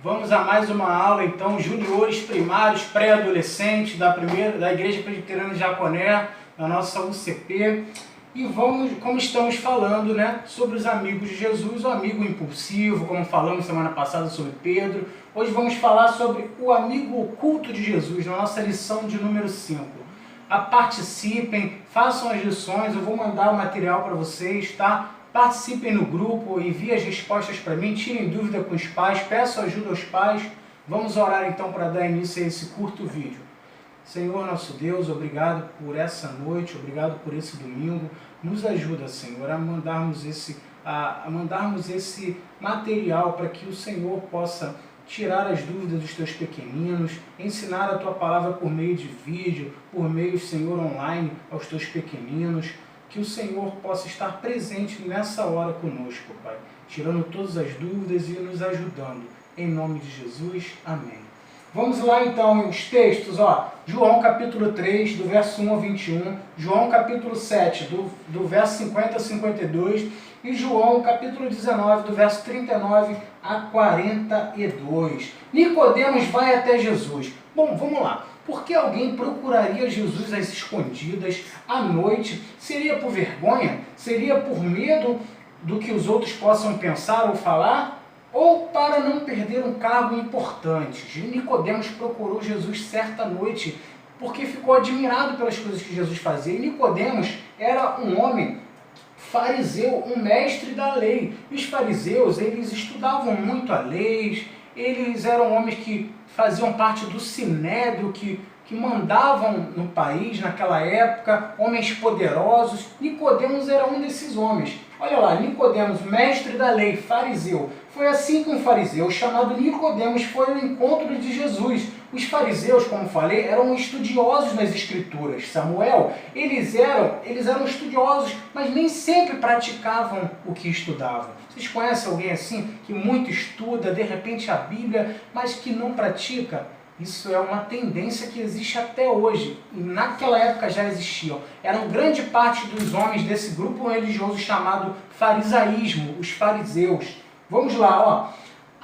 Vamos a mais uma aula, então, juniores, primários, pré-adolescentes da Igreja Presbiteriana de Jaconé, da nossa UCP. E vamos, como estamos falando, né, sobre os amigos de Jesus, o amigo impulsivo, como falamos semana passada sobre Pedro. Hoje vamos falar sobre o amigo oculto de Jesus, na nossa lição de número 5. Participem, façam as lições, eu vou mandar o material para vocês, tá? Participem no grupo, enviem as respostas para mim, tirem dúvida com os pais, peçam ajuda aos pais. Vamos orar então para dar início a esse curto vídeo. Senhor nosso Deus, obrigado por essa noite, obrigado por esse domingo. Nos ajuda, Senhor, a mandarmos esse material para que o Senhor possa tirar as dúvidas dos teus pequeninos, ensinar a tua palavra por meio de vídeo, por meio, Senhor, online aos teus pequeninos. Que o Senhor possa estar presente nessa hora conosco, Pai, tirando todas as dúvidas e nos ajudando. Em nome de Jesus, amém. Vamos lá então, os textos, João capítulo 3, do verso 1 ao 21, João capítulo 7, do verso 50 a 52, e João capítulo 19, do verso 39 a 42. Nicodemos vai até Jesus. Bom, vamos lá. Por que alguém procuraria Jesus às escondidas, à noite? Seria por vergonha? Seria por medo do que os outros possam pensar ou falar? Ou para não perder um cargo importante? Nicodemos procurou Jesus certa noite, porque ficou admirado pelas coisas que Jesus fazia. E Nicodemos era um homem fariseu, um mestre da lei. E os fariseus, eles estudavam muito a lei, eles eram homens que faziam parte do sinédrio, que mandavam no país naquela época, homens poderosos. Nicodemos era um desses homens. Olha lá, Nicodemos, mestre da lei, fariseu. Foi assim que um fariseu chamado Nicodemos foi ao encontro de Jesus. Os fariseus, como falei, eram estudiosos nas escrituras. Samuel, eles eram estudiosos, mas nem sempre praticavam o que estudavam. Vocês conhecem alguém assim, que muito estuda, de repente a Bíblia, mas que não pratica? Isso é uma tendência que existe até hoje, e naquela época já existiam. Eram grande parte dos homens desse grupo religioso chamado farisaísmo, os fariseus. Vamos lá,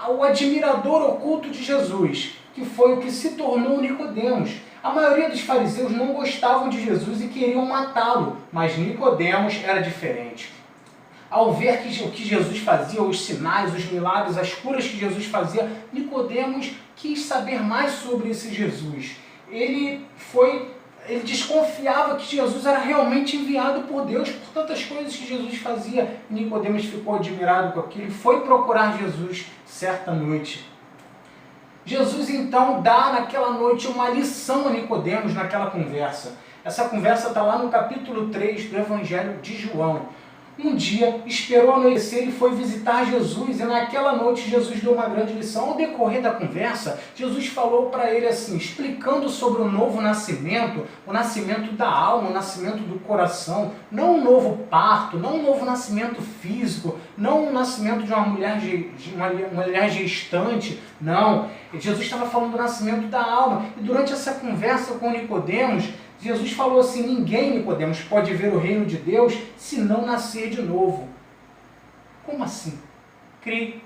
o admirador oculto de Jesus, que foi o que se tornou Nicodemos. A maioria dos fariseus não gostavam de Jesus e queriam matá-lo, mas Nicodemos era diferente. Ao ver o que Jesus fazia, os sinais, os milagres, as curas que Jesus fazia, Nicodemos quis saber mais sobre esse Jesus. Ele desconfiava que Jesus era realmente enviado por Deus por tantas coisas que Jesus fazia. Nicodemos ficou admirado com aquilo e foi procurar Jesus certa noite. Jesus então dá naquela noite uma lição a Nicodemos naquela conversa. Essa conversa está lá no capítulo 3 do Evangelho de João. Um dia, esperou anoitecer e foi visitar Jesus, e naquela noite Jesus deu uma grande lição. Ao decorrer da conversa, Jesus falou para ele assim, explicando sobre o novo nascimento, o nascimento da alma, o nascimento do coração, não um novo parto, não um novo nascimento físico, não um nascimento de uma mulher gestante, não. Jesus estava falando do nascimento da alma, e durante essa conversa com Nicodemos, Jesus falou assim, ninguém, Nicodemos, pode ver o reino de Deus se não nascer de novo. Como assim? Cri.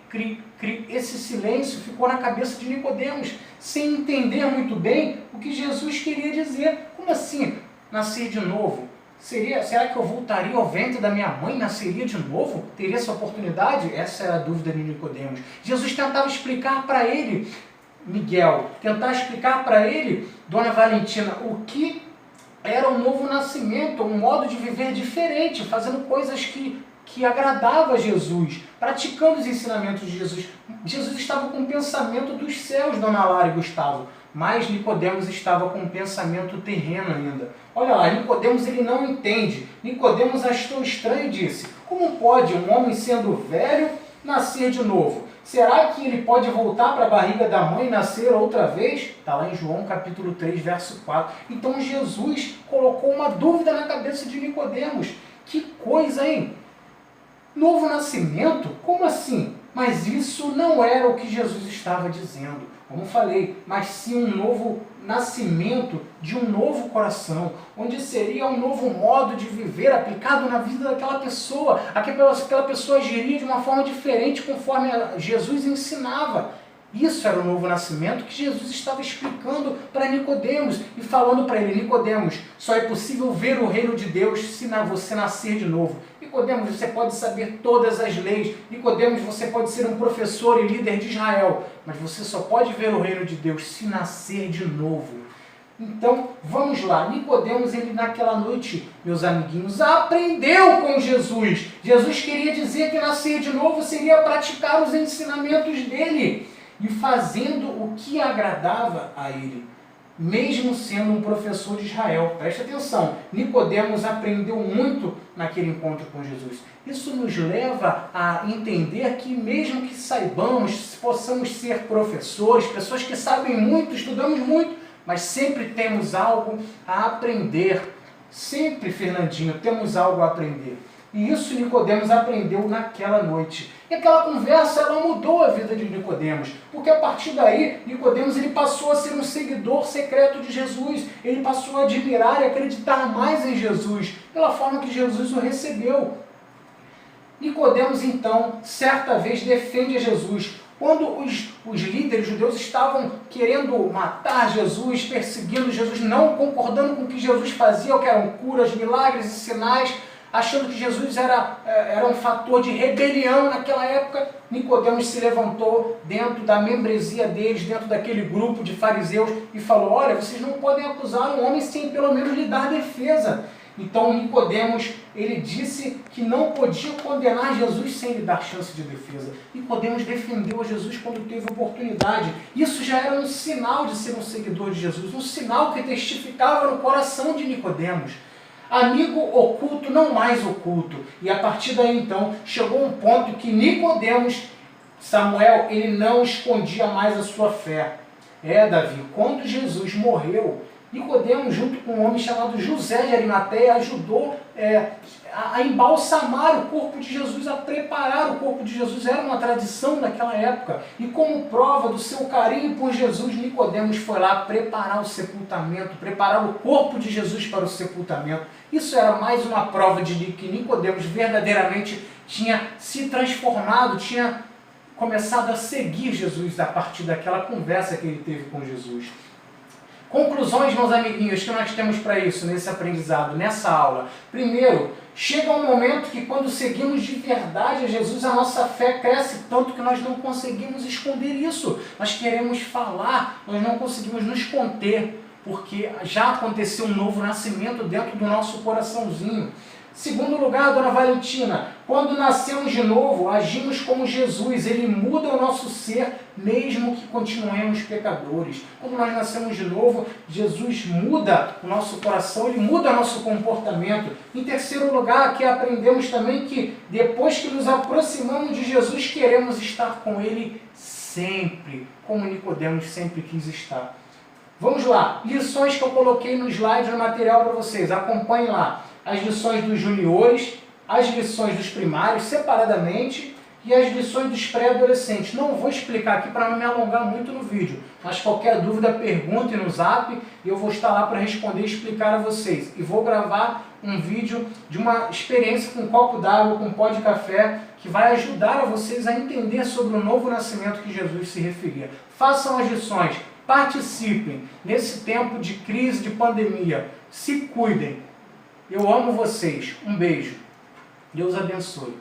Esse silêncio ficou na cabeça de Nicodemos, sem entender muito bem o que Jesus queria dizer. Como assim, nascer de novo? Será que eu voltaria ao ventre da minha mãe e nasceria de novo? Teria essa oportunidade? Essa era a dúvida de Nicodemos. Jesus tentava explicar para ele, Miguel, Dona Valentina, o que era um novo nascimento, um modo de viver diferente, fazendo coisas que agradavam a Jesus, praticando os ensinamentos de Jesus. Jesus estava com o pensamento dos céus, Dona Lara e Gustavo, mas Nicodemos estava com um pensamento terreno ainda. Olha lá, Nicodemos ele não entende. Nicodemos achou estranho e disse, como pode um homem sendo velho nascer de novo? Será que ele pode voltar para a barriga da mãe e nascer outra vez? Está lá em João capítulo 3, verso 4. Então Jesus colocou uma dúvida na cabeça de Nicodemos. Que coisa, hein? Novo nascimento? Como assim? Mas isso não era o que Jesus estava dizendo. Como falei, mas sim um novo nascimento de um novo coração, onde seria um novo modo de viver aplicado na vida daquela pessoa. Aquela pessoa agiria de uma forma diferente conforme Jesus ensinava. Isso era o novo nascimento que Jesus estava explicando para Nicodemos e falando para ele: Nicodemos, só é possível ver o reino de Deus se você nascer de novo. Nicodemos, você pode saber todas as leis. Nicodemos, você pode ser um professor e líder de Israel, mas você só pode ver o reino de Deus se nascer de novo. Então, vamos lá. Nicodemos, ele naquela noite, meus amiguinhos, aprendeu com Jesus. Jesus queria dizer que nascer de novo seria praticar os ensinamentos dele e fazendo o que agradava a ele, mesmo sendo um professor de Israel. Preste atenção, Nicodemos aprendeu muito naquele encontro com Jesus. Isso nos leva a entender que mesmo que saibamos, possamos ser professores, pessoas que sabem muito, estudamos muito, mas sempre temos algo a aprender. Sempre, Fernandinho, temos algo a aprender. E isso Nicodemos aprendeu naquela noite. E aquela conversa, ela mudou a vida de Nicodemos, porque a partir daí, Nicodemos ele passou a ser um seguidor secreto de Jesus. Ele passou a admirar e acreditar mais em Jesus, pela forma que Jesus o recebeu. Nicodemos, então, certa vez defende a Jesus. Quando os líderes judeus estavam querendo matar Jesus, perseguindo Jesus, não concordando com o que Jesus fazia, que eram curas, milagres e sinais, achando que Jesus era um fator de rebelião naquela época, Nicodemos se levantou dentro da membresia deles, dentro daquele grupo de fariseus, e falou: olha, vocês não podem acusar um homem sem pelo menos lhe dar defesa. Então Nicodemos, ele disse que não podia condenar Jesus sem lhe dar chance de defesa. Nicodemos defendeu a Jesus quando teve oportunidade. Isso já era um sinal de ser um seguidor de Jesus, um sinal que testificava no coração de Nicodemos. Amigo oculto, não mais oculto. E a partir daí então, chegou um ponto que Nicodemos, Samuel, ele não escondia mais a sua fé. Davi, quando Jesus morreu, Nicodemos, junto com um homem chamado José de Arimateia, ajudou a embalsamar o corpo de Jesus, a preparar o corpo de Jesus. Era uma tradição naquela época. E como prova do seu carinho por Jesus, Nicodemos foi lá preparar o sepultamento, preparar o corpo de Jesus para o sepultamento. Isso era mais uma prova de que Nicodemos verdadeiramente tinha se transformado, tinha começado a seguir Jesus a partir daquela conversa que ele teve com Jesus. Conclusões, meus amiguinhos, que nós temos para isso, nesse aprendizado, nessa aula. Primeiro, chega um momento que quando seguimos de verdade a Jesus, a nossa fé cresce tanto que nós não conseguimos esconder isso. Nós queremos falar, nós não conseguimos nos conter, porque já aconteceu um novo nascimento dentro do nosso coraçãozinho. Segundo lugar, dona Valentina, quando nascemos de novo, agimos como Jesus. Ele muda o nosso ser, mesmo que continuemos pecadores. Quando nós nascemos de novo, Jesus muda o nosso coração, ele muda o nosso comportamento. Em terceiro lugar, aqui aprendemos também que depois que nos aproximamos de Jesus, queremos estar com ele sempre, como Nicodemos sempre quis estar. Vamos lá, lições que eu coloquei no slide, no material para vocês, acompanhem lá. As lições dos juniores, as lições dos primários separadamente e as lições dos pré-adolescentes. Não vou explicar aqui para não me alongar muito no vídeo, mas qualquer dúvida pergunte no zap e eu vou estar lá para responder e explicar a vocês. E vou gravar um vídeo de uma experiência com um copo d'água, com um pó de café, que vai ajudar a vocês a entender sobre o novo nascimento que Jesus se referia. Façam as lições, participem nesse tempo de crise, de pandemia. Se cuidem. Eu amo vocês. Um beijo. Deus abençoe.